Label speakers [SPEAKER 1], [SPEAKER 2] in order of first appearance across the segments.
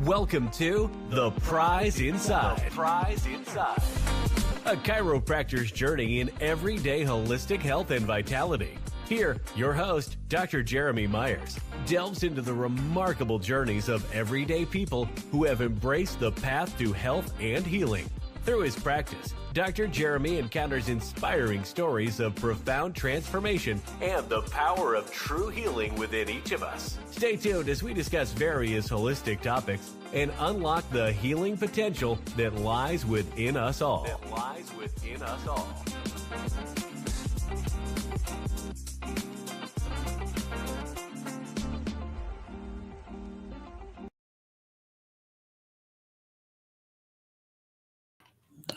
[SPEAKER 1] Welcome to The Prize Inside. The Prize Inside. A chiropractor's journey in everyday holistic health and vitality. Here, your host, Dr. Jeremy Myers, delves into the remarkable journeys of everyday people who have embraced the path to health and healing. Through his practice, Dr. Jeremy encounters inspiring stories of profound transformation and the power of true healing within each of us. Stay tuned as we discuss various holistic topics and unlock the healing potential that lies within us all.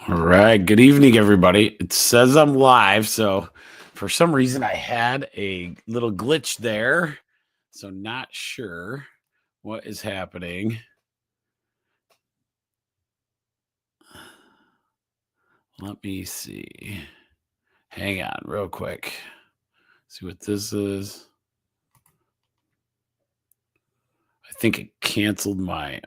[SPEAKER 2] All right. Good evening, everybody. It says I'm live, so for some reason I had a little glitch there, so not sure what is happening. Let me see. Hang on real quick. See what this is. I think it canceled my...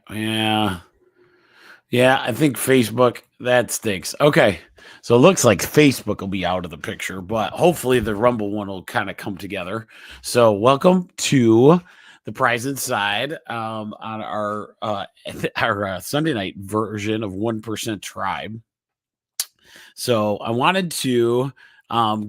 [SPEAKER 2] Yeah, I think Facebook, that stinks. Okay, so it looks like Facebook will be out of the picture, but hopefully the Rumble one will kind of come together. So welcome to The Prize Inside on our Sunday night version of 1% Tribe. So I wanted to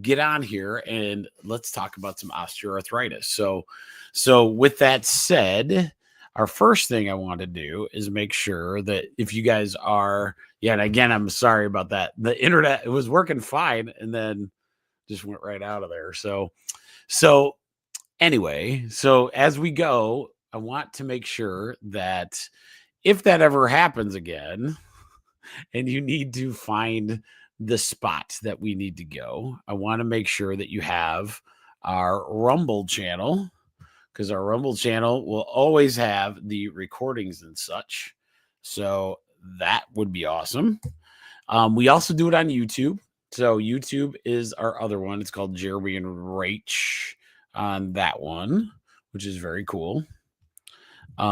[SPEAKER 2] get on here and let's talk about some osteoarthritis. So with that said, our first thing I want to do is make sure that if you guys are, and again, I'm sorry about that. The internet, it was working fine and then just went right out of there. So anyway, so as we go, I want to make sure that if that ever happens again and you need to find the spot that we need to go, I want to make sure that you have our Rumble channel, because our Rumble channel will always have the recordings and such. So that would be awesome. We also do it on YouTube. So YouTube is our other one. It's called Jeremy and Rach on that one, which is very cool. So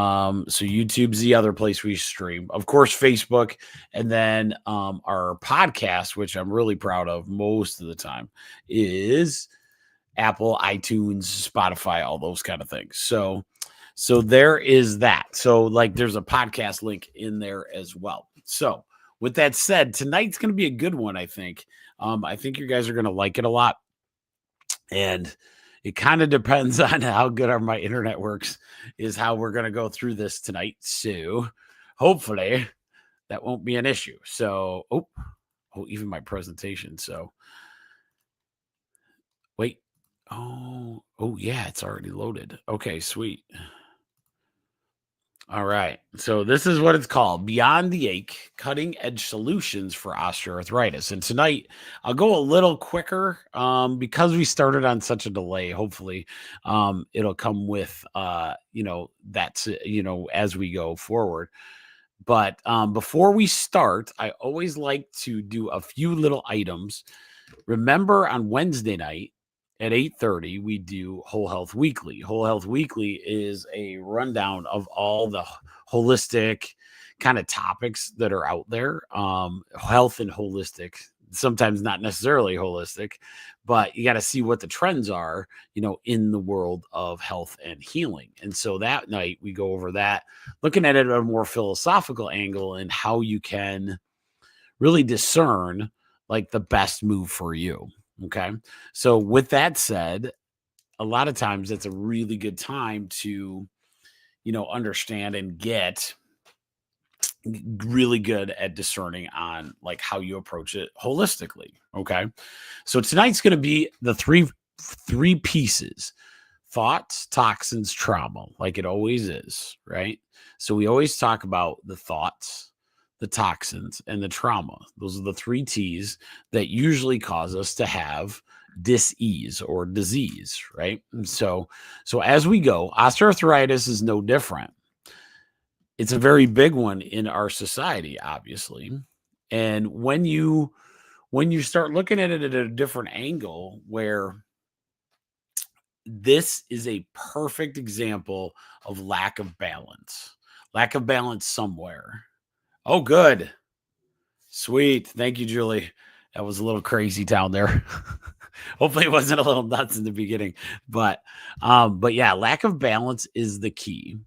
[SPEAKER 2] YouTube's the other place we stream. Of course, Facebook, and then our podcast, which I'm really proud of most of the time, is Apple, iTunes, Spotify, all those kind of things. So there is that. So like there's a podcast link in there as well. So with that said, tonight's going to be a good one, I think. I think you guys are going to like it a lot. And it kind of depends on how good my internet works is how we're going to go through this tonight. So hopefully that won't be an issue. So, even my presentation. So wait. Oh yeah, it's already loaded. Okay, sweet. All right. So this is what it's called: Beyond the Ache, Cutting Edge Solutions for Osteoarthritis. And tonight I'll go a little quicker because we started on such a delay. Hopefully it'll come with, that's, as we go forward. But before we start, I always like to do a few little items. Remember on Wednesday night, at 8:30, we do Whole Health Weekly. Whole Health Weekly is a rundown of all the holistic kind of topics that are out there. Health and holistic, sometimes not necessarily holistic, but you got to see what the trends are, in the world of health and healing. And so that night we go over that, looking at it at a more philosophical angle and how you can really discern like the best move for you. Okay. So with that said, a lot of times it's a really good time to, understand and get really good at discerning on like how you approach it holistically. Okay. So tonight's going to be the three pieces: thoughts, toxins, trauma, like it always is. Right. So we always talk about the thoughts, the toxins, and the trauma. Those are the 3 T's that usually cause us to have dis-ease or disease, right? And so as we go, osteoarthritis is no different. It's a very big one in our society, obviously. And when you start looking at it at a different angle, where this is a perfect example of lack of balance. Lack of balance somewhere. Oh, good. Sweet. Thank you, Julie. That was a little crazy down there. Hopefully it wasn't a little nuts in the beginning, but yeah, lack of balance is the key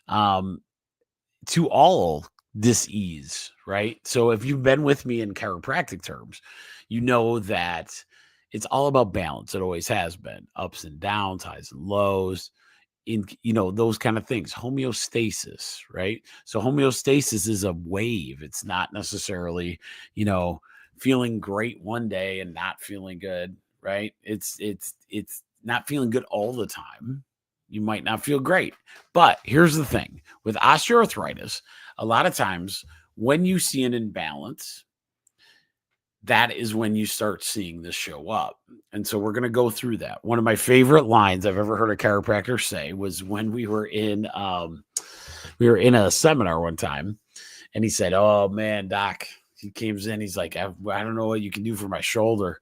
[SPEAKER 2] to all dis-ease, right? So if you've been with me in chiropractic terms, you know that it's all about balance. It always has been. Ups and downs, highs and lows, in those kind of things. Homeostasis, right? So homeostasis is a wave. It's not necessarily, feeling great one day and not feeling good, right? It's not feeling good all the time. You might not feel great. But here's the thing with osteoarthritis, a lot of times when you see an imbalance, that is when you start seeing this show up. And so we're going to go through that. One of my favorite lines I've ever heard a chiropractor say was when we were in a seminar one time, and he said, "Oh man, doc," he came in, he's like, I don't know what you can do for my shoulder.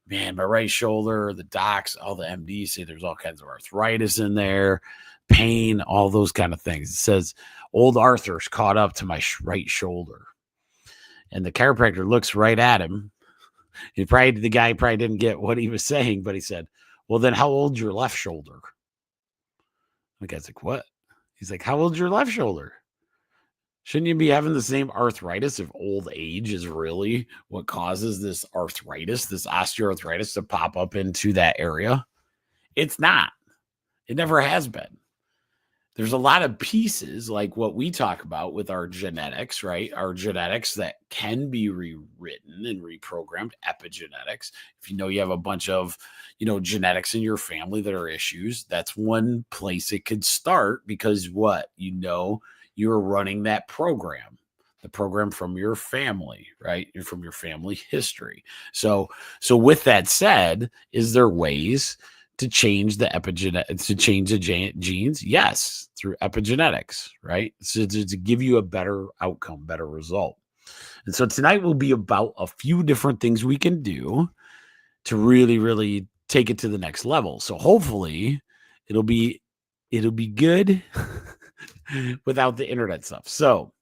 [SPEAKER 2] Man, my right shoulder, the docs, all the MDs say there's all kinds of arthritis in there, pain, all those kind of things. It says old Arthur's caught up to my right shoulder. And the chiropractor looks right at him. The guy probably didn't get what he was saying, but he said, "Well, then how old's your left shoulder?" The guy's like, "What?" He's like, "How old's your left shoulder? Shouldn't you be having the same arthritis if old age is really what causes this arthritis, this osteoarthritis to pop up into that area?" It's not. It never has been. There's a lot of pieces like what we talk about with our genetics, right? Our genetics that can be rewritten and reprogrammed, epigenetics. If you have a bunch of, genetics in your family that are issues, that's one place it could start because you're running that program, the program from your family, right? You're from your family history. So with that said, is there ways to change the epigenetics, to change the genes? Yes, through epigenetics, right? So to give you a better outcome, better result. And so tonight will be about a few different things we can do to really, really take it to the next level. So hopefully it'll be good without the internet stuff. So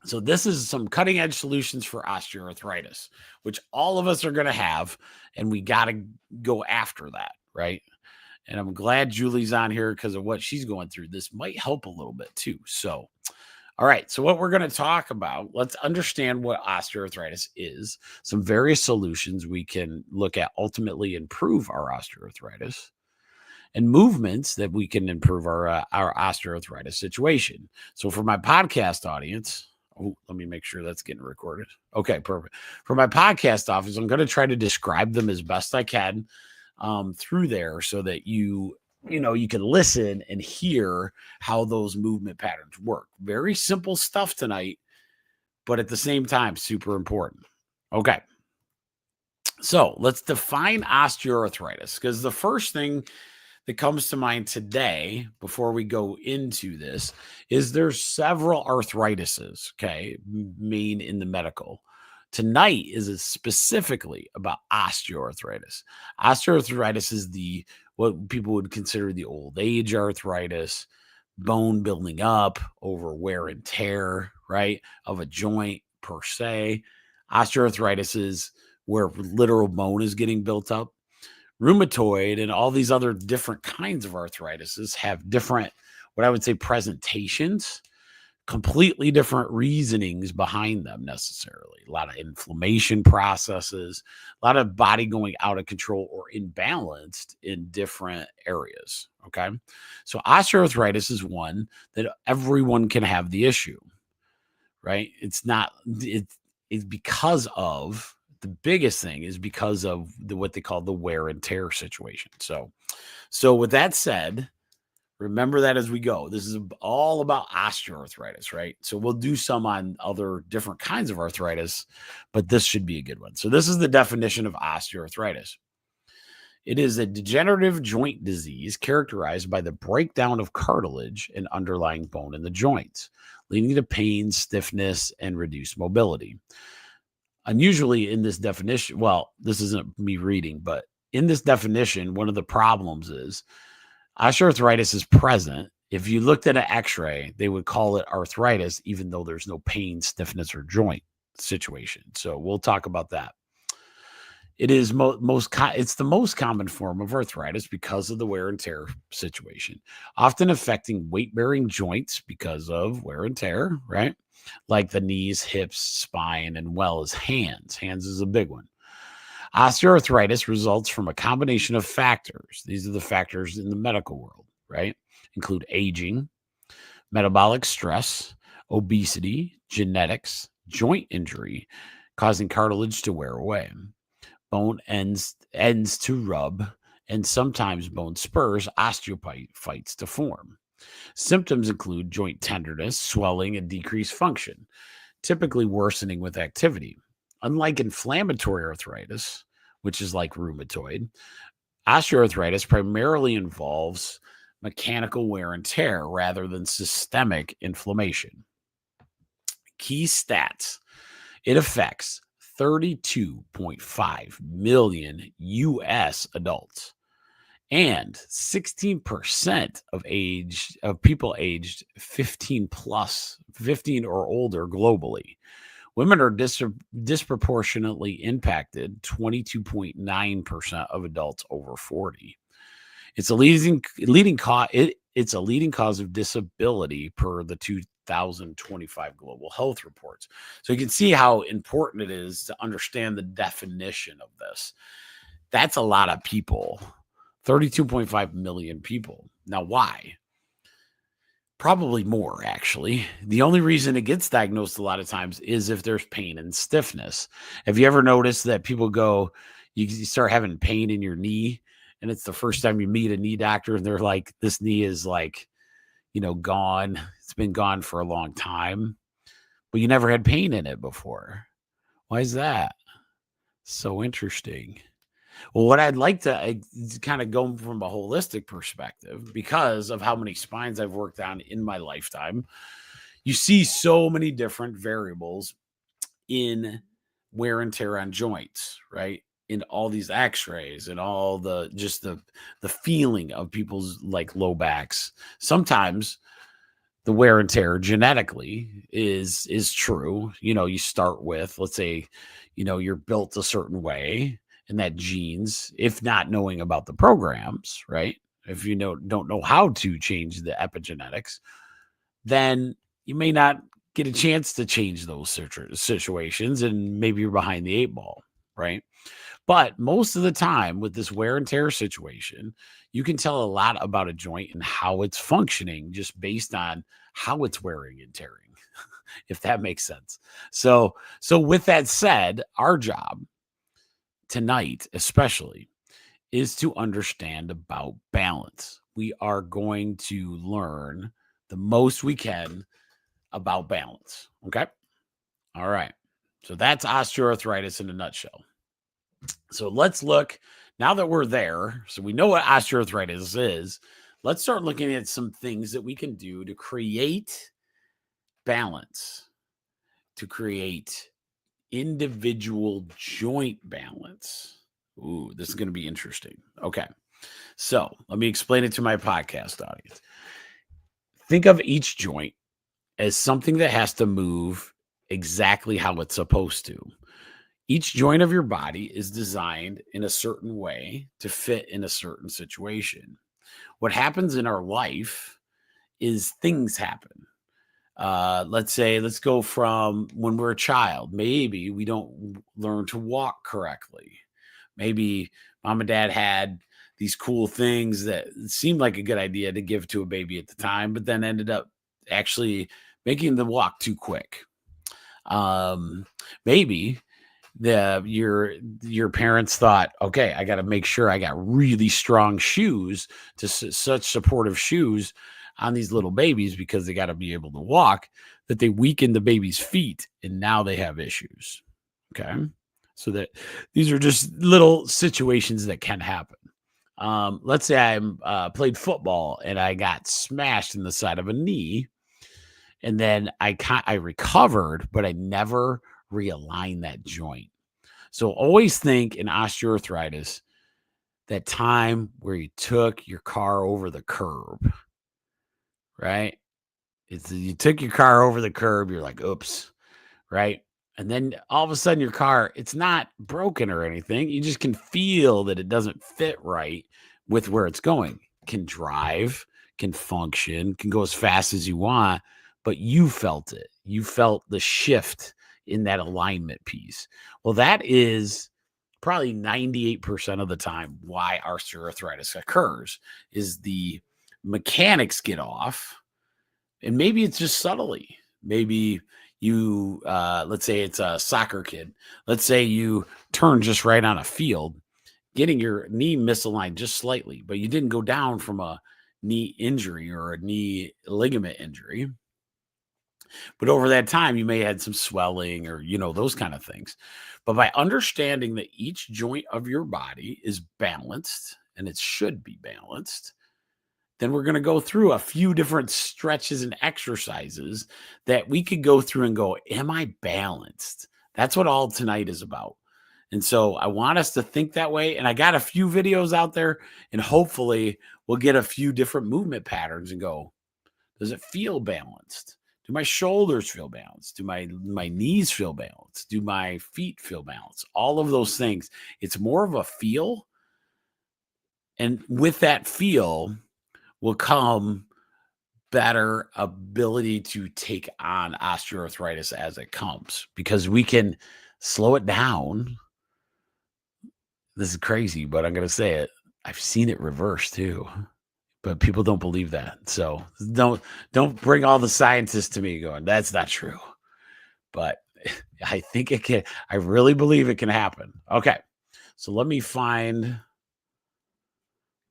[SPEAKER 2] this is some cutting edge solutions for osteoarthritis, which all of us are going to have, and we got to go after that, right? And I'm glad Julie's on here because of what she's going through. This might help a little bit too. So, all right. So what we're going to talk about, let's understand what osteoarthritis is, some various solutions we can look at ultimately improve our osteoarthritis, and movements that we can improve our osteoarthritis situation. So for my podcast audience, let me make sure that's getting recorded. Okay, perfect. For my podcast office, I'm going to try to describe them as best I can through there so that you can listen and hear how those movement patterns work. Very simple stuff tonight, but at the same time, super important. Okay. So let's define osteoarthritis, because the first thing that comes to mind today before we go into this is there's several arthritises, okay, main in the medical. Tonight is specifically about osteoarthritis. Osteoarthritis is what people would consider the old age arthritis, bone building up over wear and tear, right, of a joint per se. Osteoarthritis is where literal bone is getting built up. Rheumatoid and all these other different kinds of arthritises have different, what I would say, presentations, completely different reasonings behind them necessarily. A lot of inflammation processes, a lot of body going out of control or imbalanced in different areas. Okay. So osteoarthritis is one that everyone can have the issue, right? It's because of, the biggest thing is because of what they call the wear and tear situation. So with that said, remember that as we go. This is all about osteoarthritis, right? So we'll do some on other different kinds of arthritis, but this should be a good one. So this is the definition of osteoarthritis. It is a degenerative joint disease characterized by the breakdown of cartilage and underlying bone in the joints, leading to pain, stiffness, and reduced mobility. Unusually in this definition, well, this isn't me reading, but in this definition, one of the problems is osteoarthritis is present If you looked at an x-ray, they would call it arthritis, even though there's no pain, stiffness, or joint situation. So we'll talk about that. It is it's the most common form of arthritis because of the wear and tear situation, often affecting weight-bearing joints because of wear and tear, right? Like the knees, hips, spine, and well as hands. Hands is a big one. Osteoarthritis results from a combination of factors. These are the factors in the medical world, right? Include aging, metabolic stress, obesity, genetics, joint injury, causing cartilage to wear away, bone ends to rub, and sometimes bone spurs, osteophytes to form. Symptoms include joint tenderness, swelling, and decreased function, typically worsening with activity. Unlike inflammatory arthritis, which is like rheumatoid, osteoarthritis primarily involves mechanical wear and tear rather than systemic inflammation. Key stats: it affects 32.5 million US adults and 16% of people aged 15 or older globally. Women are disproportionately impacted, 22.9% of adults over 40. It's a leading cause. It's a leading cause of disability per the 2025 Global Health Reports. So you can see how important it is to understand the definition of this. That's a lot of people, 32.5 million people. Now, why? Probably more, actually. The only reason it gets diagnosed a lot of times is if there's pain and stiffness. Have you ever noticed that people go, you start having pain in your knee, and it's the first time you meet a knee doctor, and they're like, this knee is like, gone. It's been gone for a long time, but you never had pain in it before. Why is that? So interesting. Well, what I'd like to kind of go from a holistic perspective, because of how many spines I've worked on in my lifetime, you see so many different variables in wear and tear on joints, right? In all these x-rays and all the feeling of people's like low backs. Sometimes the wear and tear genetically is true. You start with, let's say, you're built a certain way, and that genes, if not knowing about the programs, right? If you don't know how to change the epigenetics, then you may not get a chance to change those situations, and maybe you're behind the 8 ball, right? But most of the time with this wear and tear situation, you can tell a lot about a joint and how it's functioning just based on how it's wearing and tearing, if that makes sense. So with that said, our job tonight, especially, is to understand about balance. We are going to learn the most we can about balance. Okay. All right. So that's osteoarthritis in a nutshell. So let's look, now that we're there, so we know what osteoarthritis is, let's start looking at some things that we can do to create balance, to create individual joint balance. Ooh, this is going to be interesting. Okay. So let me explain it to my podcast audience. Think of each joint as something that has to move exactly how it's supposed to. Each joint of your body is designed in a certain way to fit in a certain situation. What happens in our life is things happen. Let's go from when we're a child. Maybe we don't learn to walk correctly. Maybe mom and dad had these cool things that seemed like a good idea to give to a baby at the time, but then ended up actually making the walk too quick. Maybe your parents thought, okay, I got to make sure I got really strong shoes, such supportive shoes on these little babies, because they got to be able to walk, that they weaken the baby's feet, and now they have issues. Okay. So that these are just little situations that can happen. Let's say I played football and I got smashed in the side of a knee, and then I recovered, but I never realigned that joint. So always think in osteoarthritis, that time where you took your car over the curb. right? You took your car over the curb. You're like, oops, right? And then all of a sudden your car, it's not broken or anything. You just can feel that it doesn't fit right with where it's going. Can drive, can function, can go as fast as you want, but you felt it. You felt the shift in that alignment piece. Well, that is probably 98% of the time why osteoarthritis occurs is the mechanics get off, and maybe it's just subtly. Maybe you let's say it's a soccer kid. Let's say you turn just right on a field, getting your knee misaligned just slightly, but you didn't go down from a knee injury or a knee ligament injury. But over that time, you may have had some swelling or, those kind of things. But by understanding that each joint of your body is balanced and it should be balanced, then we're going to go through a few different stretches and exercises that we could go through and go, am I balanced? That's what all tonight is about. And so I want us to think that way. And I got a few videos out there, and hopefully we'll get a few different movement patterns and go, does it feel balanced? Do my shoulders feel balanced? Do my knees feel balanced? Do my feet feel balanced? All of those things. It's more of a feel. And with that feel will come better ability to take on osteoarthritis as it comes, because we can slow it down. This is crazy, but I'm going to say it. I've seen it reverse too, but people don't believe that. So don't bring all the scientists to me going, that's not true. But I think it can. I really believe it can happen. Okay. So let me find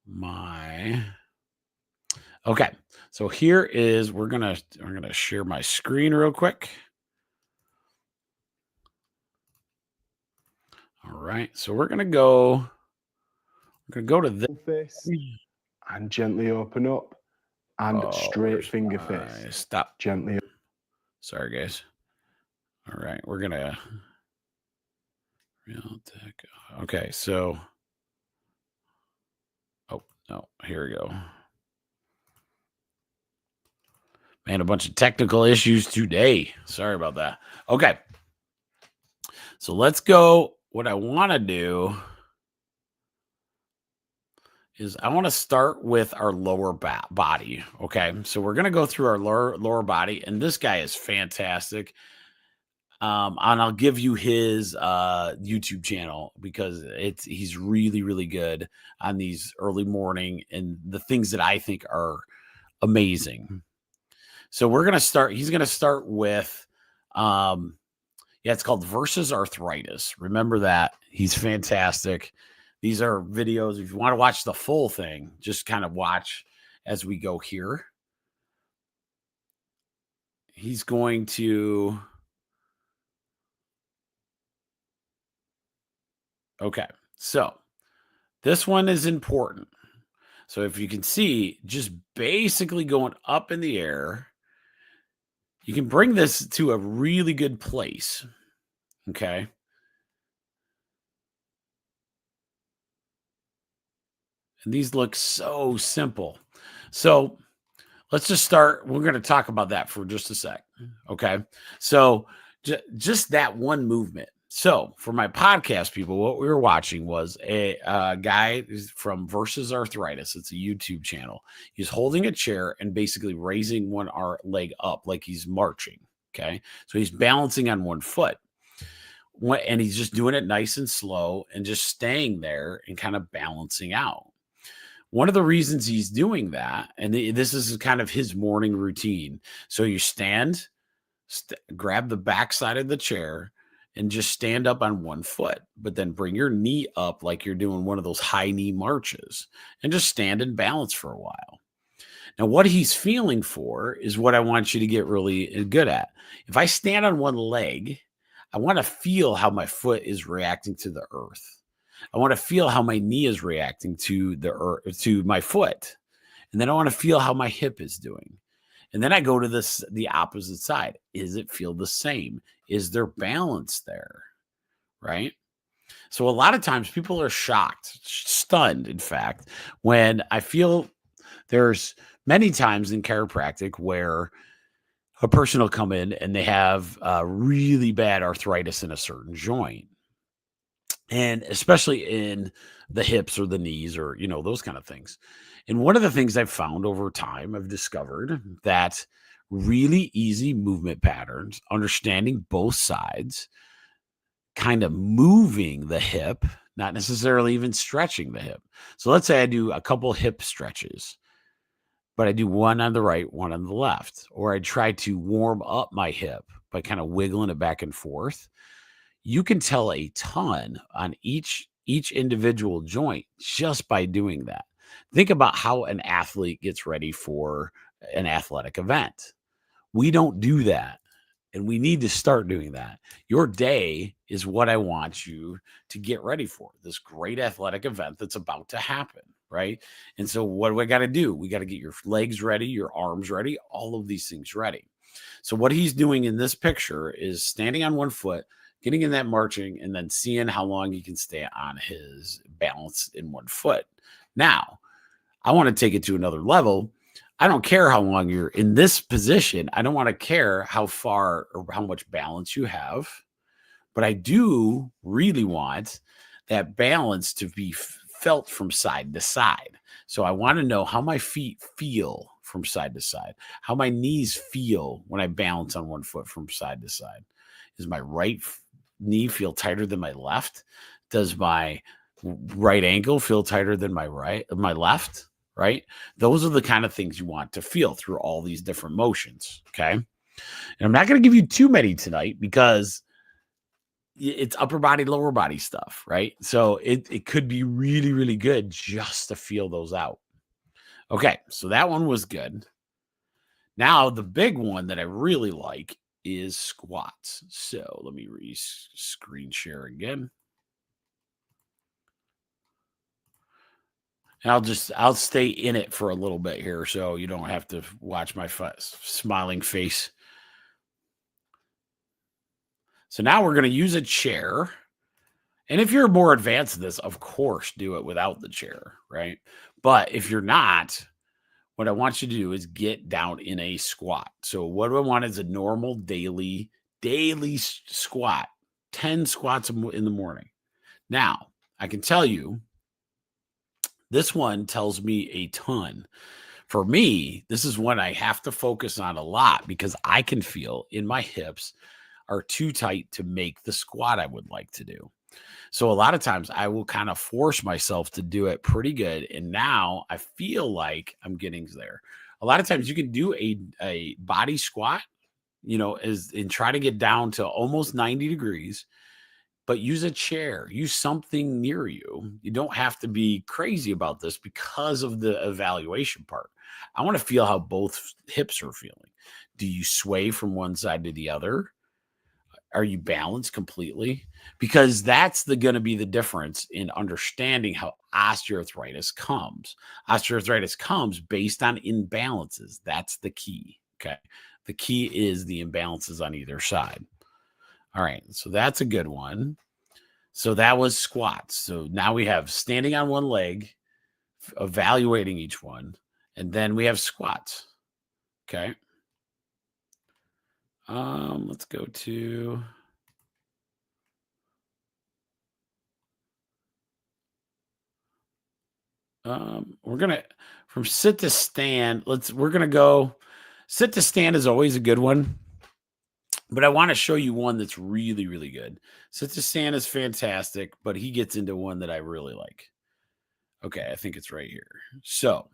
[SPEAKER 2] my... Okay, so here is, we're gonna share my screen real quick. All right, so we're gonna go to this
[SPEAKER 3] and gently open up, and straight finger face.
[SPEAKER 2] Stop.
[SPEAKER 3] Gently.
[SPEAKER 2] Sorry, guys. All right, we're gonna. Okay, so. Oh no, here we go. Man, a bunch of technical issues today. Sorry about that. Okay. So let's go. What I want to do is I want to start with our lower body. Okay. So we're going to go through our lower body, and this guy is fantastic. And I'll give you his YouTube channel, because he's really, really good on these early morning and the things that I think are amazing. So we're going to start, he's going to start with, it's called Versus Arthritis. Remember that. He's fantastic. These are videos. If you want to watch the full thing, just kind of watch as we go here. He's going to, okay. So this one is important. So if you can see, just basically going up in the air, you can bring this to a really good place, okay? And these look so simple. So let's just start. We're going to talk about that for just a sec, okay? So just that one movement. So for my podcast people, what we were watching was a guy from Versus Arthritis. It's a YouTube channel. He's holding a chair and basically raising one leg up like he's marching. Okay. So he's balancing on one foot. And he's just doing it nice and slow and just staying there and kind of balancing out. One of the reasons he's doing that, and this is kind of his morning routine. So you stand, grab the back side of the chair, and just stand up on one foot, but then bring your knee up like you're doing one of those high knee marches, and just stand and balance for a while. Now, what he's feeling for is what I want you to get really good at. If I stand on one leg, I want to feel how my foot is reacting to the earth. I want to feel how my knee is reacting to the earth, to my foot. And then I want to feel how my hip is doing. And then I go to the opposite side. Is it feel the same? Is there balance there? Right? So a lot of times people are shocked, stunned, in fact, when I feel there's many times in chiropractic where a person will come in and they have really bad arthritis in a certain joint. And especially in the hips or the knees or, those kind of things. And one of the things I've found over time, I've discovered that really easy movement patterns, understanding both sides, kind of moving the hip, not necessarily even stretching the hip. So let's say I do a couple hip stretches, but I do one on the right, one on the left, or I try to warm up my hip by kind of wiggling it back and forth. You can tell a ton on each individual joint just by doing that. Think about how an athlete gets ready for an athletic event. We don't do that, and we need to start doing that. Your day is what I want you to get ready for, this great athletic event that's about to happen, right? And so what do I got to do? We got to get your legs ready, your arms ready, all of these things ready. So what he's doing in this picture is standing on one foot, getting in that marching, and then seeing how long he can stay on his balance in one foot. Now, I want to take it to another level. I don't care how long you're in this position. I don't want to care how far or how much balance you have, but I do really want that balance to be felt from side to side. So I want to know how my feet feel from side to side, how my knees feel when I balance on one foot from side to side. Is my right knee feel tighter than my left? Does my right ankle feel tighter than my left? Right? Those are the kind of things you want to feel through all these different motions. Okay. And I'm not going to give you too many tonight because it's upper body, lower body stuff. Right. So it could be really, really good just to feel those out. Okay. So that one was good. Now, the big one that I really like is squats. So let me screen share again. And I'll stay in it for a little bit here so you don't have to watch my smiling face. So now we're going to use a chair. And if you're more advanced in this, of course, do it without the chair, right? But if you're not, what I want you to do is get down in a squat. So what do I want is a normal daily squat, 10 squats in the morning. Now, I can tell you, this one tells me a ton. For me, this is one I have to focus on a lot because I can feel in my hips are too tight to make the squat I would like to do. So a lot of times I will kind of force myself to do it pretty good. And now I feel like I'm getting there. A lot of times you can do a body squat, and try to get down to almost 90 degrees, but use a chair, use something near you. You don't have to be crazy about this because of the evaluation part. I want to feel how both hips are feeling. Do you sway from one side to the other? Are you balanced completely? Because that's going to be the difference in understanding how osteoarthritis comes. Osteoarthritis comes based on imbalances. That's the key. Okay. The key is the imbalances on either side. All right. So that's a good one. So that was squats. So now we have standing on one leg, evaluating each one, and then we have squats. Okay. Let's go to we're gonna from sit to stand. We're gonna go sit to stand is always a good one, but I want to show you one that's really, really good. Sit to stand is fantastic, but he gets into one that I really like. Okay, I think it's right here. So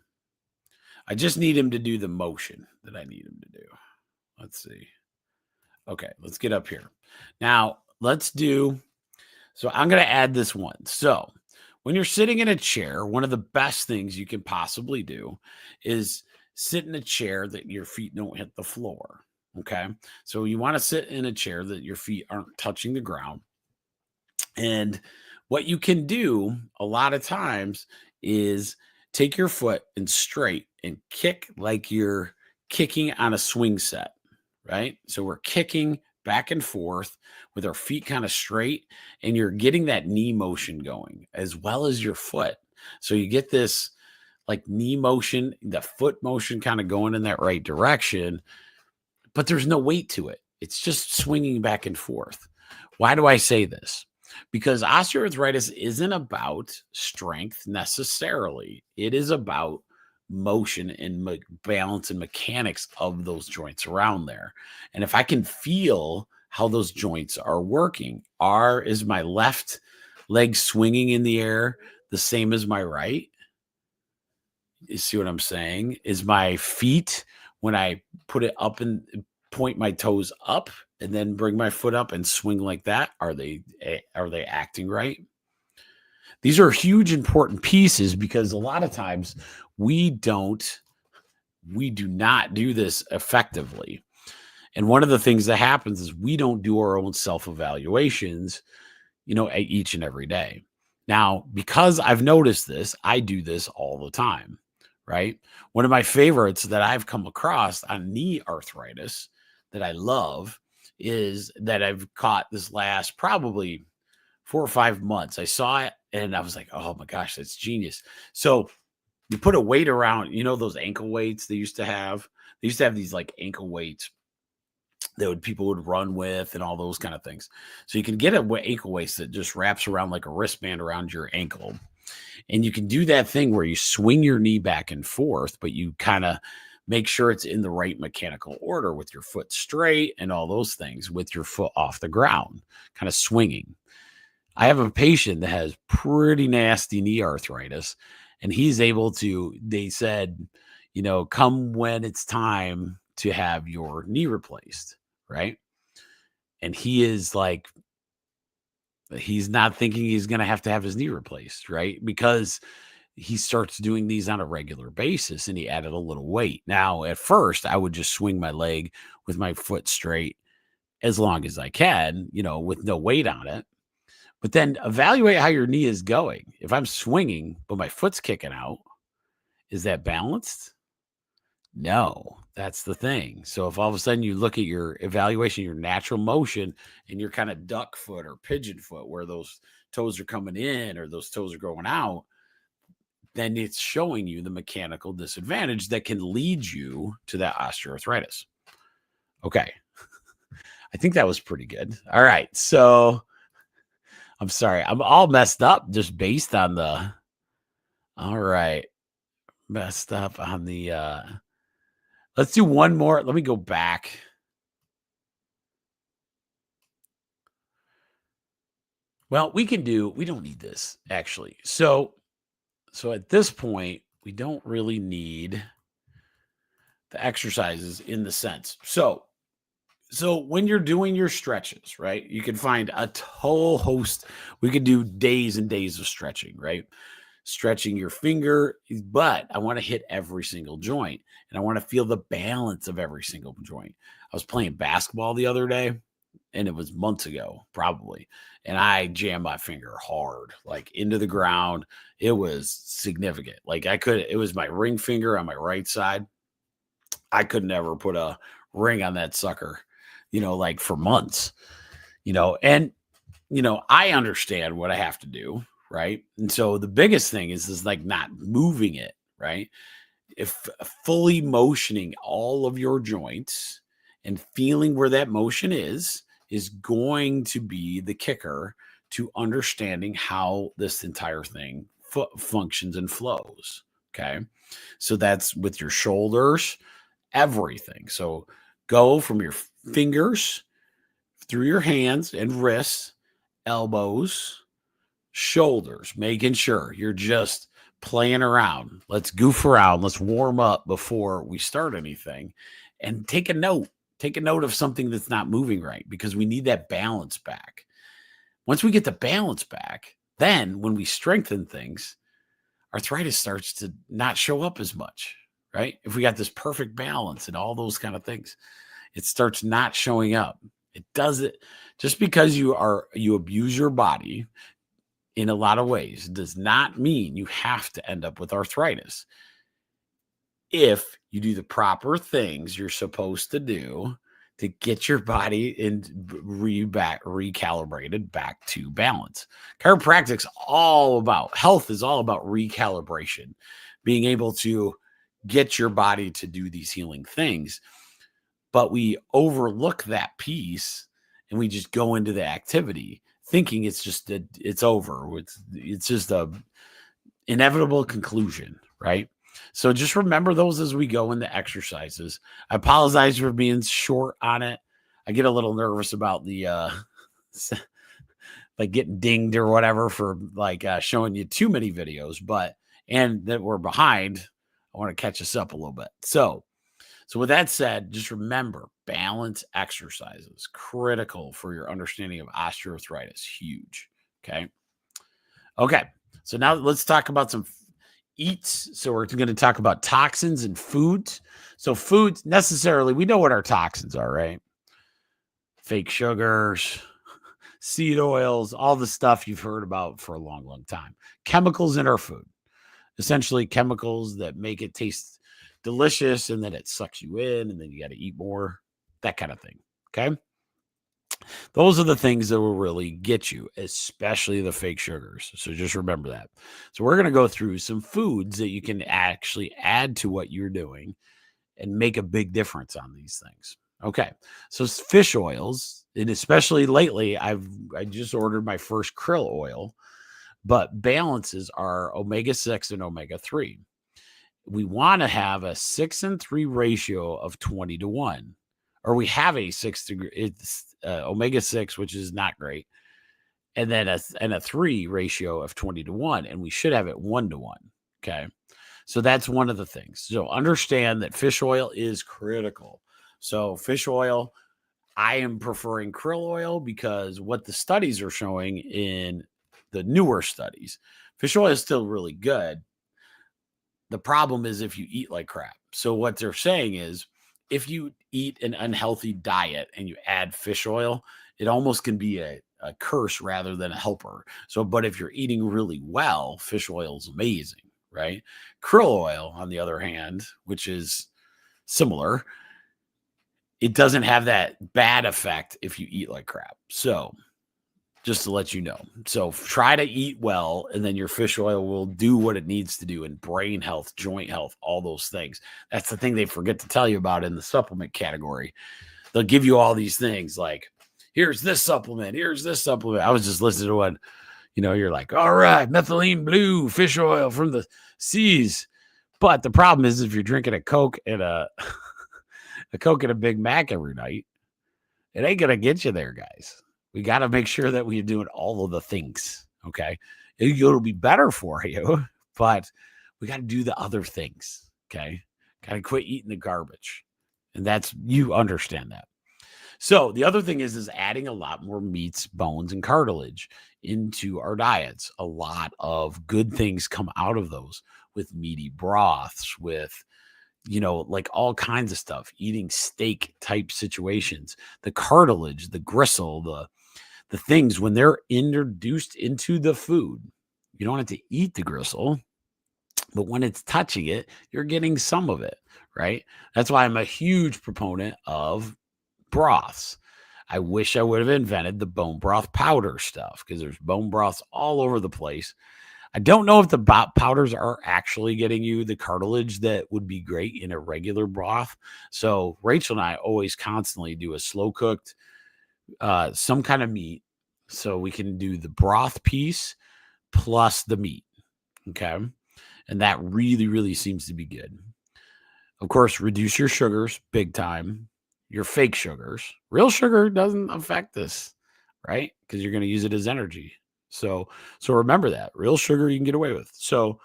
[SPEAKER 2] I just need him to do the motion that I need him to do. Let's see. Okay, let's get up here. Now, so I'm going to add this one. So when you're sitting in a chair, one of the best things you can possibly do is sit in a chair that your feet don't hit the floor. Okay, so you want to sit in a chair that your feet aren't touching the ground. And what you can do a lot of times is take your foot and straight and kick like you're kicking on a swing set. Right? So we're kicking back and forth with our feet kind of straight, and you're getting that knee motion going as well as your foot. So you get this like knee motion, the foot motion kind of going in that right direction, but there's no weight to it. It's just swinging back and forth. Why do I say this? Because osteoarthritis isn't about strength necessarily. It is about motion and balance and mechanics of those joints around there. And if I can feel how those joints are working, is my left leg swinging in the air the same as my right? You see what I'm saying? Is my feet, when I put it up and point my toes up and then bring my foot up and swing like that, are they acting right? These are huge important pieces, because a lot of times we do not do this effectively. And one of the things that happens is we don't do our own self-evaluations, each and every day. Now, because I've noticed this, I do this all the time, right? One of my favorites that I've come across on knee arthritis that I love is that I've caught this last probably 4 or 5 months. I saw it and I was like, oh my gosh, that's genius. So you put a weight around, those ankle weights they used to have. They used to have these like ankle weights that people would run with and all those kind of things. So you can get an ankle weight that just wraps around like a wristband around your ankle. And you can do that thing where you swing your knee back and forth, but you kind of make sure it's in the right mechanical order with your foot straight and all those things, with your foot off the ground, kind of swinging. I have a patient that has pretty nasty knee arthritis, and he's able to, they said, come when it's time to have your knee replaced, right? And he is like, he's not thinking he's going to have his knee replaced, right? Because he starts doing these on a regular basis, and he added a little weight. Now, at first, I would just swing my leg with my foot straight as long as I can, with no weight on it. But then evaluate how your knee is going. If I'm swinging, but my foot's kicking out, is that balanced? No, that's the thing. So if all of a sudden you look at your evaluation, your natural motion, and you're kind of duck foot or pigeon foot, where those toes are coming in or those toes are going out, then it's showing you the mechanical disadvantage that can lead you to that osteoarthritis. Okay. I think that was pretty good. All right. So I'm sorry. I'm all messed up just based on messed up on the, let's do one more. Let me go back. Well, we don't need this actually. So at this point, we don't really need the exercises in the sense. So when you're doing your stretches, right, you can find a whole host. We could do days and days of stretching, right? Stretching your finger, but I want to hit every single joint, and I want to feel the balance of every single joint. I was playing basketball the other day, and it was months ago, probably, and I jammed my finger hard, like into the ground. It was significant. Like it was my ring finger on my right side. I could never put a ring on that sucker, like for months, and, I understand what I have to do. Right. And so the biggest thing is like not moving it. Right. If fully motioning all of your joints and feeling where that motion is going to be the kicker to understanding how this entire thing functions and flows. Okay. So that's with your shoulders, everything. So go from your fingers through your hands and wrists, elbows, shoulders, making sure you're just playing around. Let's goof around. Let's warm up before we start anything, and take a note of something that's not moving right, because we need that balance back. Once we get the balance back, then when we strengthen things, arthritis starts to not show up as much, right? If we got this perfect balance and all those kind of things, it starts not showing up. It does it just because you abuse your body in a lot of ways does not mean you have to end up with arthritis. If you do the proper things you're supposed to do to get your body recalibrated back to balance. Chiropractic's all about, health is all about recalibration. being able to get your body to do these healing things. But we overlook that piece and we just go into the activity thinking it's over. It's just a inevitable conclusion, right? So just remember those as we go into exercises. I apologize for being short on it. I get a little nervous about the like getting dinged or whatever for like showing you too many videos, and that we're behind. I want to catch us up a little bit. So with that said, just remember balance exercises, critical for your understanding of osteoarthritis. Huge. Okay. So now let's talk about some eats. So we're going to talk about toxins and foods. So foods, necessarily, we know what our toxins are, right? Fake sugars, seed oils, all the stuff you've heard about for a long, long time. Chemicals in our food, essentially chemicals that make it taste delicious and then it sucks you in and then you got to eat more, that kind of thing. Okay. Those are the things that will really get you, especially the fake sugars. So just remember that. So we're going to go through some foods that you can actually add to what you're doing and make a big difference on these things. Okay. So fish oils, and especially lately, I just ordered my first krill oil, but balances are omega-6 and omega-3. We want to have a 6:3 ratio of 20-1, or we have a 6 it's omega-6, which is not great, and then a 3 ratio of 20-1, and we should have it 1-1. Okay, so that's one of the things. So understand that fish oil is critical. So fish oil, I am preferring krill oil because what the studies are showing in the newer studies, fish oil is still really good. The problem is if you eat like crap. So what they're saying is if you eat an unhealthy diet and you add fish oil, it almost can be a curse rather than a helper. So, but if you're eating really well, fish oil is amazing, right? Krill oil, on the other hand, which is similar, it doesn't have that bad effect if you eat like crap. So just to let you know. So try to eat well, and then your fish oil will do what it needs to do in brain health, joint health, all those things. That's the thing they forget to tell you about in the supplement category. They'll give you all these things like, here's this supplement, here's this supplement. I was just listening to one, you're like, all right, methylene blue fish oil from the seas. But the problem is if you're drinking a Coke and a Coke and a Big Mac every night, it ain't going to get you there, guys. We got to make sure that we're doing all of the things, okay? It'll be better for you, but we got to do the other things, okay? Got to quit eating the garbage. And you understand that. So the other thing is adding a lot more meats, bones, and cartilage into our diets. A lot of good things come out of those with meaty broths, with like all kinds of stuff, eating steak type situations, the cartilage, the gristle, the things when they're introduced into the food, you don't have to eat the gristle, but when it's touching it, you're getting some of it, right? That's why I'm a huge proponent of broths. I wish I would have invented the bone broth powder stuff because there's bone broths all over the place. I don't know if the powders are actually getting you the cartilage that would be great in a regular broth. So Rachel and I always constantly do a slow cooked, some kind of meat. So we can do the broth piece plus the meat. Okay. And that really, really seems to be good. Of course, reduce your sugars big time, your fake sugars. Real sugar doesn't affect this, right? Because you're going to use it as energy. So remember that real sugar you can get away with. So,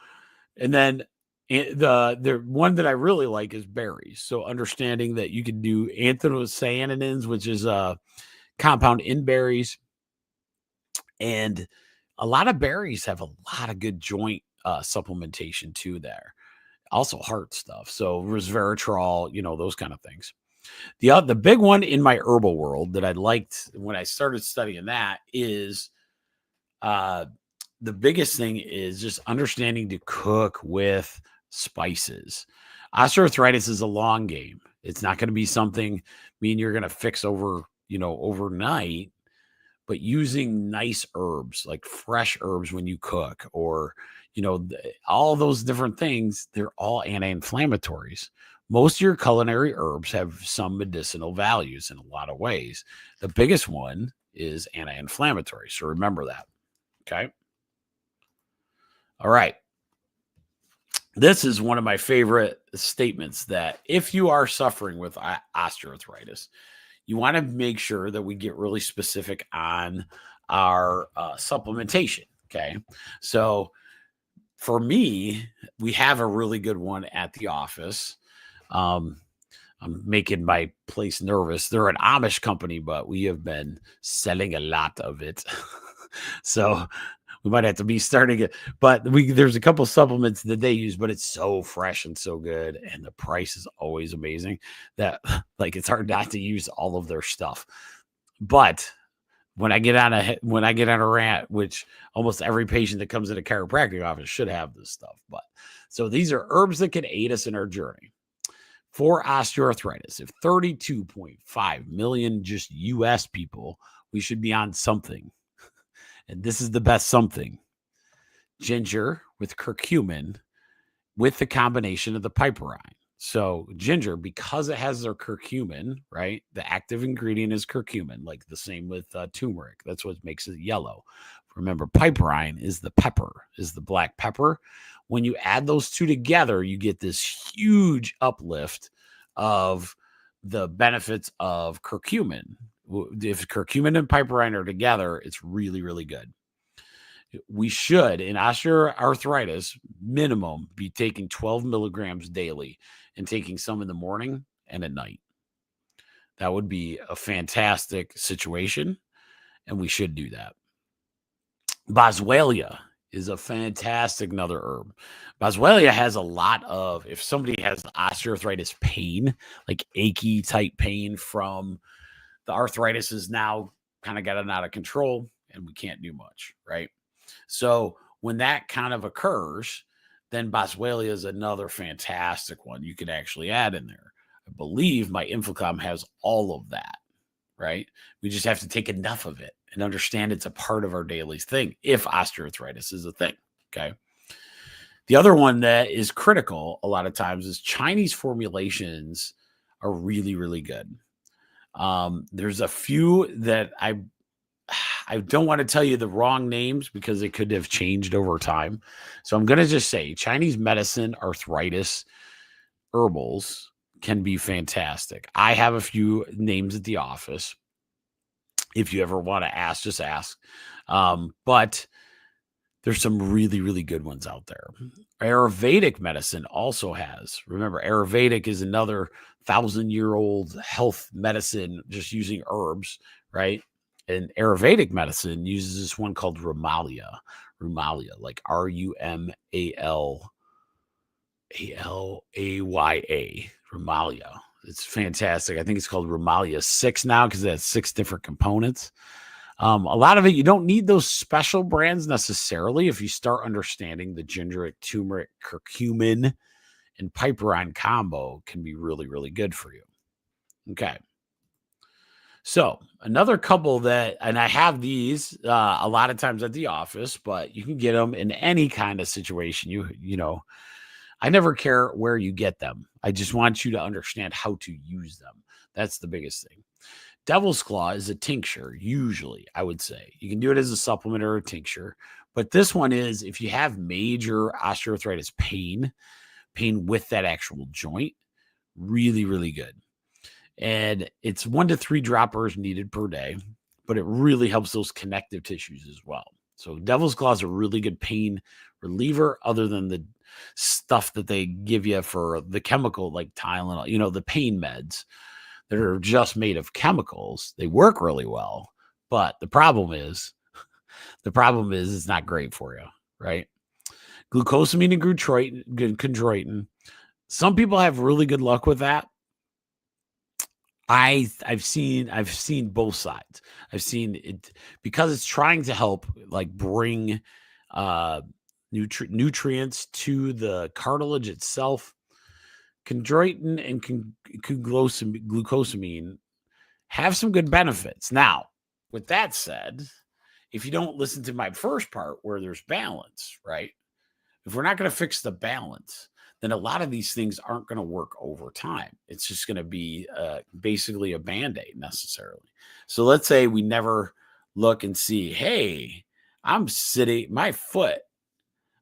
[SPEAKER 2] and then the one that I really like is berries. So understanding that you can do anthocyanins, which is a compound in berries, and a lot of berries have a lot of good joint supplementation too there. Also heart stuff. So resveratrol, those kind of things. The big one in my herbal world that I liked when I started studying that is the biggest thing is just understanding to cook with spices. Osteoarthritis is a long game. It's not going to be something you're going to fix overnight, but using nice herbs, like fresh herbs when you cook, or, all those different things, they're all anti-inflammatories. Most of your culinary herbs have some medicinal values in a lot of ways. The biggest one is anti-inflammatory. So remember that. Okay. All right. This is one of my favorite statements, that if you are suffering with osteoarthritis, you want to make sure that we get really specific on our supplementation. Okay. So for me, we have a really good one at the office. I'm making my place nervous. They're an Amish company, but we have been selling a lot of it. So we might have to be starting it. But there's a couple supplements that they use, but it's so fresh and so good. And the price is always amazing that like it's hard not to use all of their stuff. But when I get on a rant, which almost every patient that comes in a chiropractic office should have this stuff. But so these are herbs that can aid us in our journey. For osteoarthritis, if 32.5 million just US people, we should be on something. And this is the best something. Ginger with curcumin with the combination of the piperine. So ginger, because it has their curcumin, right? The active ingredient is curcumin, like the same with turmeric. That's what makes it yellow. Remember, piperine is the black pepper. When you add those two together, you get this huge uplift of the benefits of curcumin. If curcumin and piperine are together, it's really, really good. We should, in osteoarthritis, minimum be taking 12 milligrams daily and taking some in the morning and at night. That would be a fantastic situation, and we should do that. Boswellia is a fantastic another herb. Boswellia has a lot of, if somebody has osteoarthritis pain, like achy type pain from the arthritis is now kind of gotten out of control and we can't do much, right? So when that kind of occurs, then Boswellia is another fantastic one you could actually add in there. I believe my Infocom has all of that, right? We just have to take enough of it and understand it's a part of our daily thing if osteoarthritis is a thing, okay? The other one that is critical a lot of times is Chinese formulations are really, really good. There's a few that I don't want to tell you the wrong names because it could have changed over time. So I'm going to just say Chinese medicine, arthritis, herbals can be fantastic. I have a few names at the office. If you ever want to ask, just ask. But there's some really, really good ones out there. Ayurvedic medicine also has. Remember, Ayurvedic is another 1,000-year-old health medicine just using herbs, right? And Ayurvedic medicine uses this one called Rumalia, like Rumalaya, Rumalia. It's fantastic. I think it's called Rumalia 6 now because it has 6 different components. A lot of it, you don't need those special brands necessarily if you start understanding the ginger, turmeric, curcumin, and piperine combo can be really, really good for you. Okay. So another couple that, and I have these a lot of times at the office, but you can get them in any kind of situation. You know, I never care where you get them. I just want you to understand how to use them. That's the biggest thing. Devil's Claw is a tincture, usually, I would say. You can do it as a supplement or a tincture. But this one is if you have major osteoarthritis pain with that actual joint, really, really good. And it's 1 to 3 droppers needed per day, but it really helps those connective tissues as well. So Devil's Claw is a really good pain reliever other than the stuff that they give you for the chemical like Tylenol, you know, the pain meds that are just made of chemicals. They work really well, but the problem is it's not great for you, right? Glucosamine and chondroitin. Some people have really good luck with that. I've seen both sides. I've seen it because it's trying to help like bring nutrients to the cartilage itself. Chondroitin and glucosamine have some good benefits. Now, with that said, if you don't listen to my first part where there's balance, right? if we're not going to fix the balance, then a lot of these things aren't going to work over time. It's just going to be basically a Band-Aid necessarily. So let's say we never look and see, hey, I'm sitting, my foot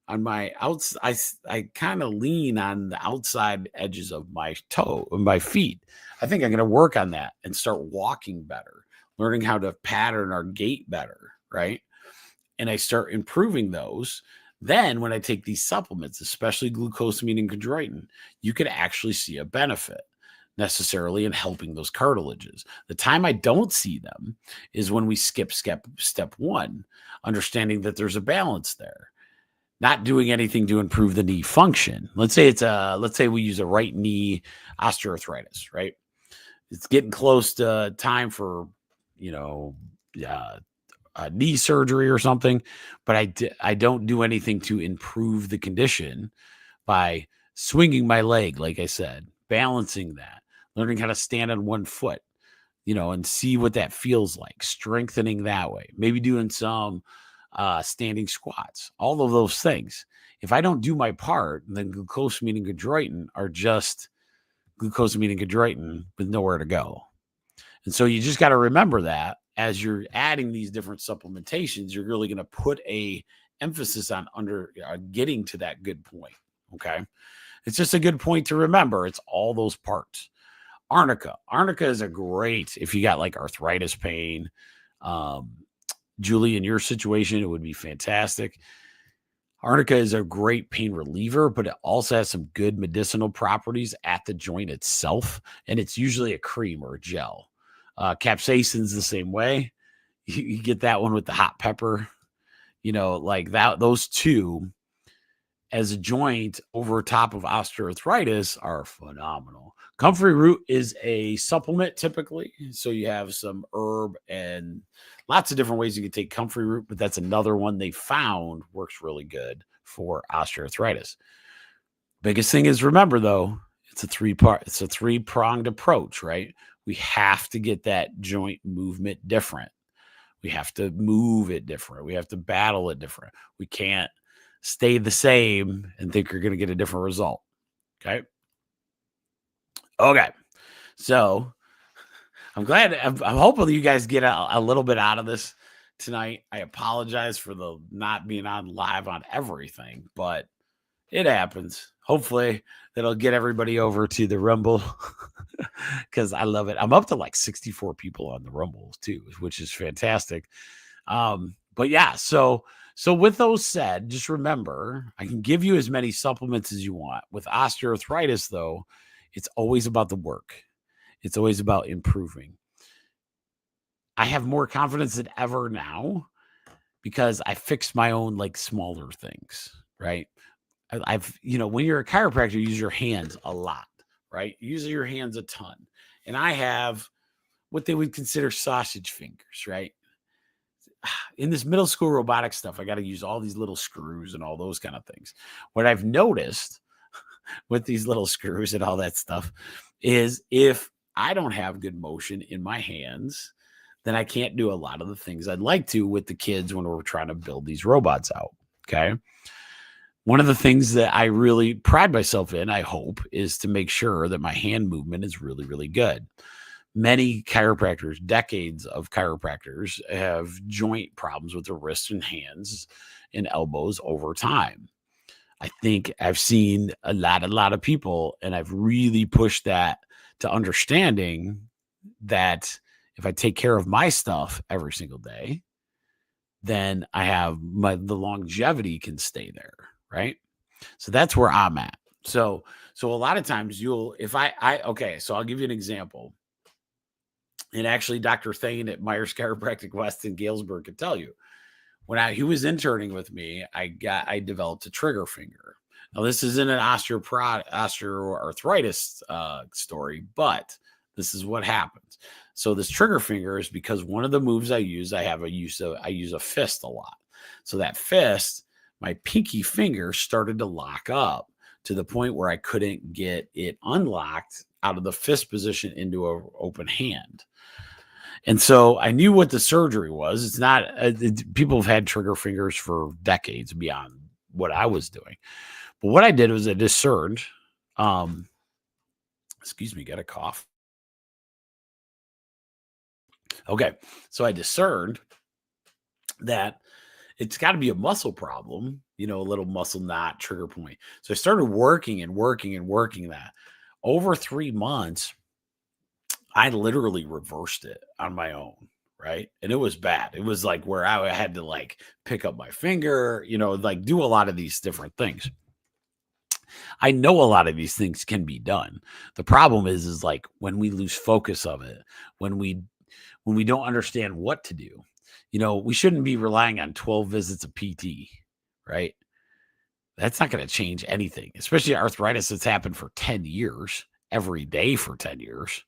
[SPEAKER 2] on my outside, I kind of lean on the outside edges of my toe, of my feet. I think I'm going to work on that and start walking better, learning how to pattern our gait better, right? And I start improving those. Then when I take these supplements, especially glucosamine and chondroitin, you could actually see a benefit necessarily in helping those cartilages. The time I don't see them is when we skip step one, understanding that there's a balance there. Not doing anything to improve the knee function. Let's say we use a right knee osteoarthritis, right? It's getting close to time for, knee surgery or something, but I don't do anything to improve the condition by swinging my leg, like I said, balancing that, learning how to stand on one foot, and see what that feels like, strengthening that way, maybe doing some standing squats, all of those things. If I don't do my part, then glucosamine and chondroitin are just glucosamine and chondroitin with nowhere to go. And so you just got to remember that as you're adding these different supplementations, you're really going to put a emphasis on getting to that good point. Okay. It's just a good point to remember. It's all those parts. Arnica is a great, if you got like arthritis pain, Julie, in your situation, it would be fantastic. Arnica is a great pain reliever, but it also has some good medicinal properties at the joint itself. And it's usually a cream or a gel. Capsaicin's the same way. You get that one with the hot pepper, like that. Those two as a joint over top of osteoarthritis are phenomenal. Comfrey root is a supplement typically. So you have some herb and lots of different ways you can take comfrey root, but that's another one they found works really good for osteoarthritis. Biggest thing is, remember though, it's a three-pronged approach, right? We have to get that joint movement different. We have to move it different. We have to battle it different. We can't stay the same and think you're going to get a different result. Okay. So I'm hoping you guys get a little bit out of this tonight. I apologize for the not being on live on everything, but it happens. Hopefully that'll get everybody over to the Rumble because I love it. I'm up to like 64 people on the Rumble too, which is fantastic. But yeah, so with those said, just remember, I can give you as many supplements as you want. With osteoarthritis, though, it's always about the work. It's always about improving. I have more confidence than ever now because I fixed my own like smaller things, right? I've when you're a chiropractor, you use your hands a lot, right? You use your hands a ton. And I have what they would consider sausage fingers, right? In this middle school robotics stuff, I got to use all these little screws and all those kind of things. What I've noticed with these little screws and all that stuff is if I don't have good motion in my hands, then I can't do a lot of the things I'd like to with the kids when we're trying to build these robots out. Okay. One of the things that I really pride myself in, I hope, is to make sure that my hand movement is really, really good. Many chiropractors, decades of chiropractors, have joint problems with their wrists and hands and elbows over time. I think I've seen a lot of people, and I've really pushed that to understanding that if I take care of my stuff every single day, then I have the longevity can stay there, right? So that's where I'm at. So a lot of times so I'll give you an example. And actually, Dr. Thane at Myers Chiropractic West in Galesburg could tell you, when he was interning with me, I developed a trigger finger. Now, this isn't an osteoarthritis story, but this is what happens. So this trigger finger is because one of the moves I use a fist a lot. So that fist, my pinky finger started to lock up to the point where I couldn't get it unlocked out of the fist position into an open hand. And so I knew what the surgery was. It's not, people have had trigger fingers for decades beyond what I was doing. But what I did was I discerned, excuse me, got a cough. Okay. So I discerned that it's got to be a muscle problem, a little muscle knot trigger point. So I started working that. Over 3 months, I literally reversed it on my own, right? And it was bad. It was like where I had to like pick up my finger, like do a lot of these different things. I know a lot of these things can be done. The problem is like when we lose focus of it, when we don't understand what to do, we shouldn't be relying on 12 visits of PT, right? That's not going to change anything, especially arthritis that's happened for 10 years, every day for 10 years.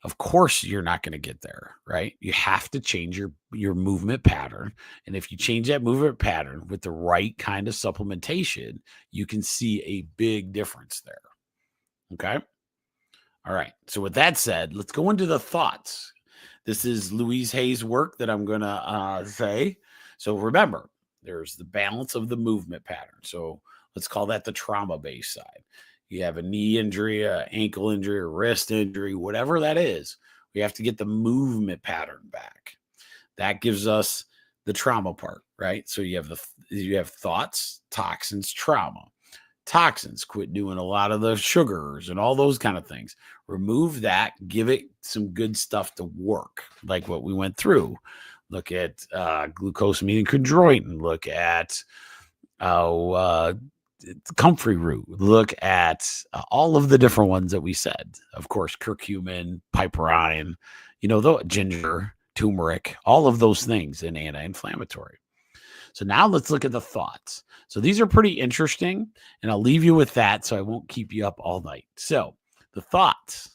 [SPEAKER 2] Of course, you're not going to get there, right? You have to change your movement pattern. And if you change that movement pattern with the right kind of supplementation, you can see a big difference there. Okay. All right. So with that said, let's go into the thoughts. This is Louise Hay's work that I'm going to say. So remember, there's the balance of the movement pattern. So let's call that the trauma-based side. You have a knee injury, an ankle injury, a wrist injury, whatever that is, we have to get the movement pattern back. That gives us the trauma part, right? So you have thoughts, toxins, trauma. Toxins, quit doing a lot of the sugars and all those kind of things. Remove that, give it some good stuff to work, like what we went through. Look at glucosamine and chondroitin. Look at comfrey root. Look at all of the different ones that we said. Of course, curcumin, piperine, ginger, turmeric, all of those things in anti-inflammatory. So now let's look at the thoughts. So these are pretty interesting, and I'll leave you with that so I won't keep you up all night. So the thoughts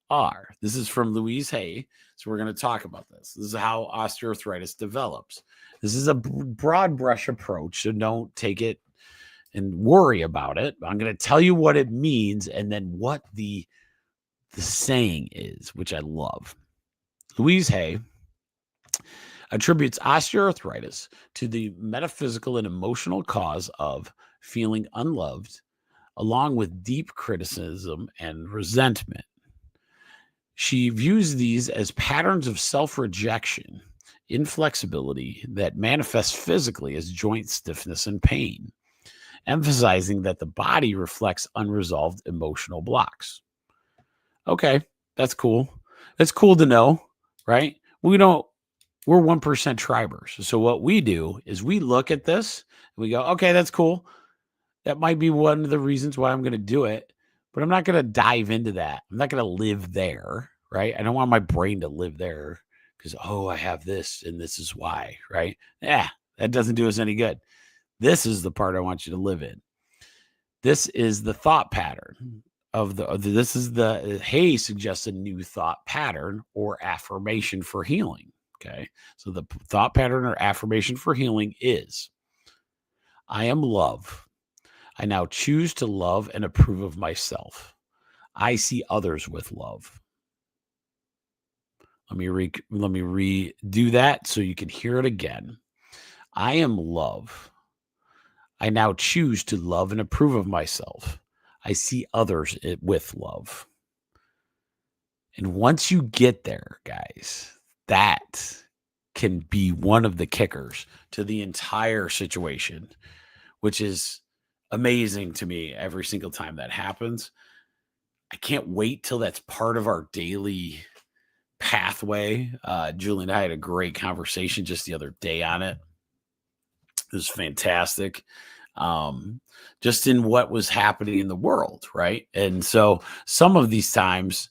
[SPEAKER 2] are, this is from Louise Hay. So we're going to talk about this. This is how osteoarthritis develops. This is a broad brush approach, so don't take it and worry about it. I'm going to tell you what it means and then what the saying is, which I love. Louise Hay attributes osteoarthritis to the metaphysical and emotional cause of feeling unloved, along with deep criticism and resentment. She views these as patterns of self-rejection, inflexibility that manifest physically as joint stiffness and pain, emphasizing that the body reflects unresolved emotional blocks. Okay, that's cool. That's cool to know, right? We're 1% tribers. So what we do is we look at this and we go, okay, that's cool. That might be one of the reasons why I'm going to do it, but I'm not going to dive into that. I'm not going to live there, right? I don't want my brain to live there because, I have this and this is why, right? Yeah, that doesn't do us any good. This is the part I want you to live in. This is the thought pattern Hay suggests a new thought pattern or affirmation for healing. Okay. So the thought pattern or affirmation for healing is, I am love. I now choose to love and approve of myself. I see others with love. Let me redo that so you can hear it again. I am love. I now choose to love and approve of myself. I see others with love. And once you get there, guys, that can be one of the kickers to the entire situation, which is amazing to me every single time that happens. I can't wait till that's part of our daily pathway. Julie and I had a great conversation just the other day on it. It was fantastic. Just in what was happening in the world, right? And so some of these times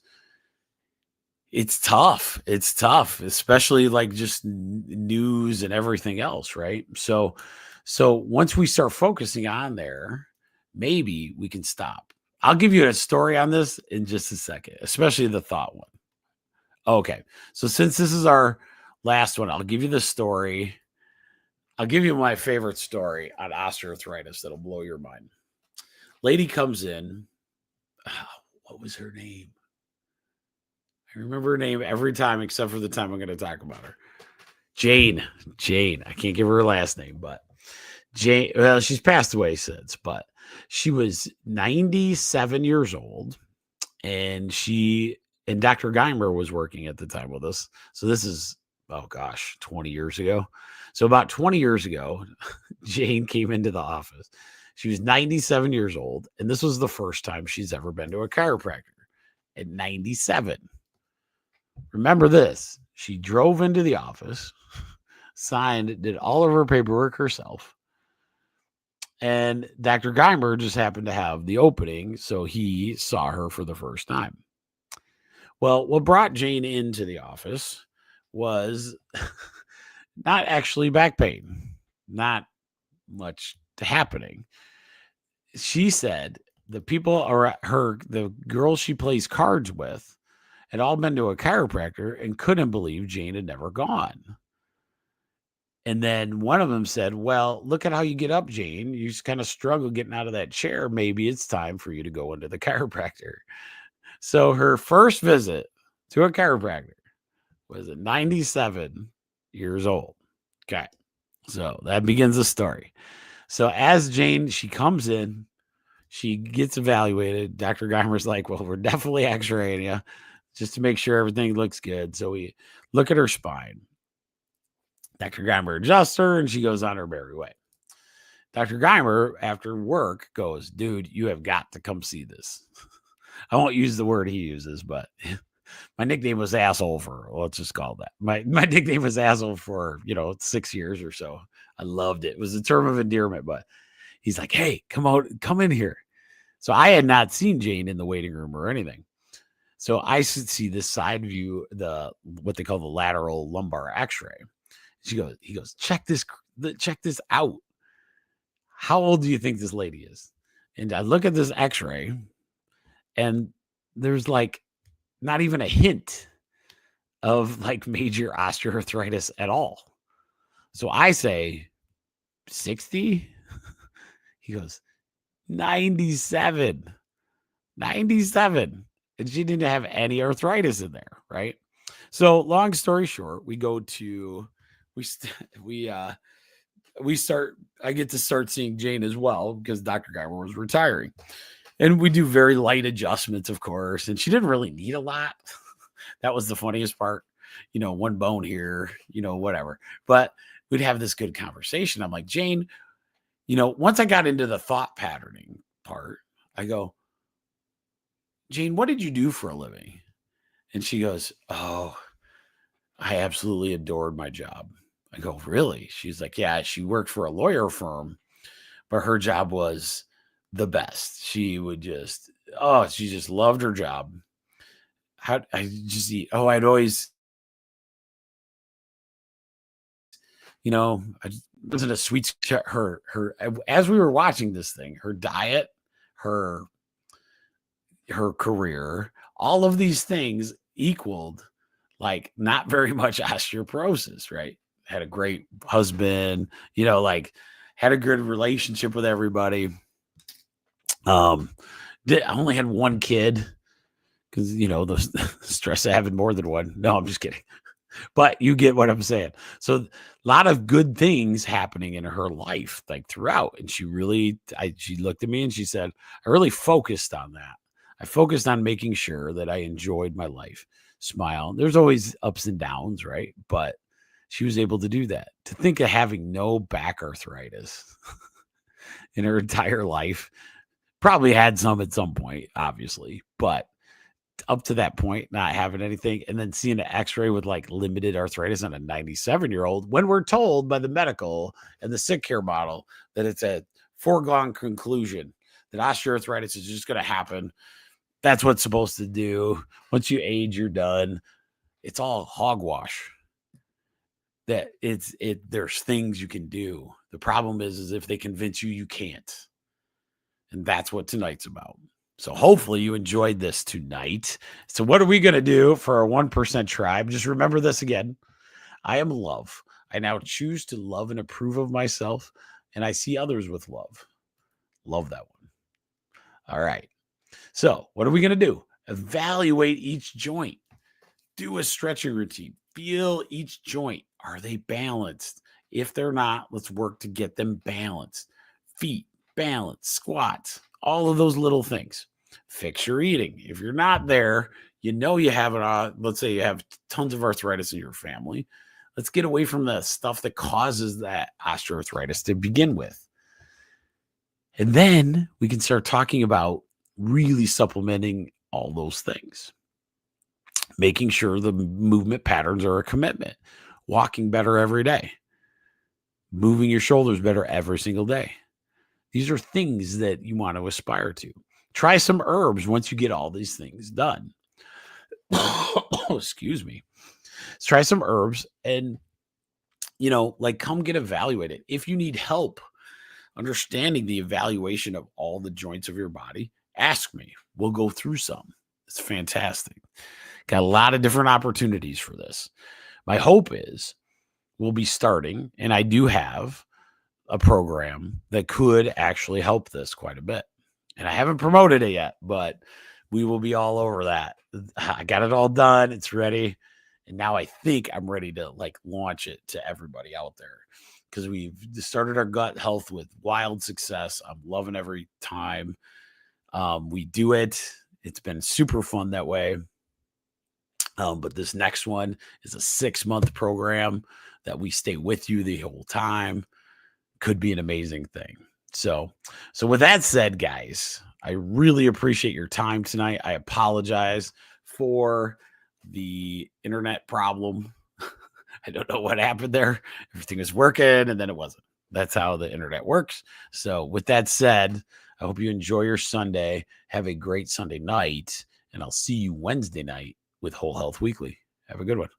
[SPEAKER 2] it's tough. It's tough, especially like just news and everything else, right? So once we start focusing on there, maybe we can stop. I'll give you a story on this in just a second, especially the thought one. Okay. So since this is our last one, I'll give you the story. I'll give you my favorite story on osteoarthritis that'll blow your mind. Lady comes in. What was her name? I remember her name every time except for the time I'm going to talk about her. Jane. I can't give her last name, but Jane, well, she's passed away since, but she was 97 years old, and Dr. Geimer was working at the time with us. So this is, oh gosh, 20 years ago. So about 20 years ago, Jane came into the office. She was 97 years old, and this was the first time she's ever been to a chiropractor at 97. Remember this. She drove into the office, signed, did all of her paperwork herself. And Dr. Geimer just happened to have the opening, so he saw her for the first time. Well, what brought Jane into the office was not actually back pain, not much happening. She said the people the girls she plays cards with, had all been to a chiropractor and couldn't believe Jane had never gone. And then one of them said, well, look at how you get up, Jane. You just kind of struggle getting out of that chair. Maybe it's time for you to go into the chiropractor. So her first visit to a chiropractor was at 97 years old. Okay. So that begins the story. So as Jane, she comes in, she gets evaluated. Dr. Geimer's like, well, we're definitely x-raying you just to make sure everything looks good. So we look at her spine. Dr. Geimer adjusts her, and she goes on her merry way. Dr. Geimer, after work, goes, dude, you have got to come see this. I won't use the word he uses, but my nickname was asshole for, well, let's just call that. My nickname was asshole for, 6 years or so. I loved it. It was a term of endearment, but he's like, hey, come in here. So I had not seen Jane in the waiting room or anything. So I should see this side view, what they call the lateral lumbar x-ray. He goes, check this out. How old do you think this lady is? And I look at this x-ray, and there's like not even a hint of like major osteoarthritis at all. So I say 60. He goes, 97. 97. And she didn't have any arthritis in there, right? So long story short, I get to start seeing Jane as well because Dr. Geimer was retiring. And we do very light adjustments, of course. And she didn't really need a lot. That was the funniest part. One bone here, whatever. But we'd have this good conversation. I'm like, Jane, once I got into the thought patterning part, I go, Jane, what did you do for a living? And she goes, oh, I absolutely adored my job. I go, really? She's like, yeah, she worked for a lawyer firm, but her job was the best. She just loved her job. I'd always, I wasn't a sweet, her, as we were watching this thing, her diet, her career, all of these things equaled like not very much osteoporosis, right? Had a great husband, had a good relationship with everybody. I only had one kid because, the stress of having more than one. No, I'm just kidding. But you get what I'm saying. So a lot of good things happening in her life, like throughout. And she looked at me and she said, I really focused on that. I focused on making sure that I enjoyed my life. Smile. There's always ups and downs, right? But she was able to do that. To think of having no back arthritis in her entire life, probably had some at some point, obviously, but up to that point, not having anything, and then seeing an x-ray with like limited arthritis on a 97-year-old, when we're told by the medical and the sick care model that it's a foregone conclusion that osteoarthritis is just going to happen. That's what's supposed to do. Once you age, you're done. It's all hogwash. There's things you can do. The problem is if they convince you, you can't. And that's what tonight's about. So hopefully you enjoyed this tonight. So what are we going to do for our 1% tribe? Just remember this again. I am love. I now choose to love and approve of myself, and I see others with love. Love that one. All right. So what are we going to do? Evaluate each joint. Do a stretching routine. Feel each joint. Are they balanced? If they're not, let's work to get them balanced. Feet, balance, squats, all of those little things. Fix your eating. If you're not there, you have it. Let's say you have tons of arthritis in your family. Let's get away from the stuff that causes that osteoarthritis to begin with. And then we can start talking about really supplementing all those things. Making sure the movement patterns are a commitment. Walking better every day. Moving your shoulders better every single day. These are things that you want to aspire to. Try some herbs once you get all these things done. Excuse me. Let's try some herbs and, come get evaluated. If you need help understanding the evaluation of all the joints of your body, ask me. We'll go through some. It's fantastic. Got a lot of different opportunities for this. My hope is we'll be starting, and I do have a program that could actually help this quite a bit. And I haven't promoted it yet, but we will be all over that. I got it all done. It's ready. And now I think I'm ready to launch it to everybody out there, because we've started our gut health with wild success. I'm loving every time we do it. It's been super fun that way. But this next one is a 6-month program that we stay with you the whole time. Could be an amazing thing. So with that said, guys, I really appreciate your time tonight. I apologize for the internet problem. I don't know what happened there. Everything was working and then it wasn't. That's how the internet works. So with that said, I hope you enjoy your Sunday. Have a great Sunday night, and I'll see you Wednesday night with Whole Health Weekly. Have a good one.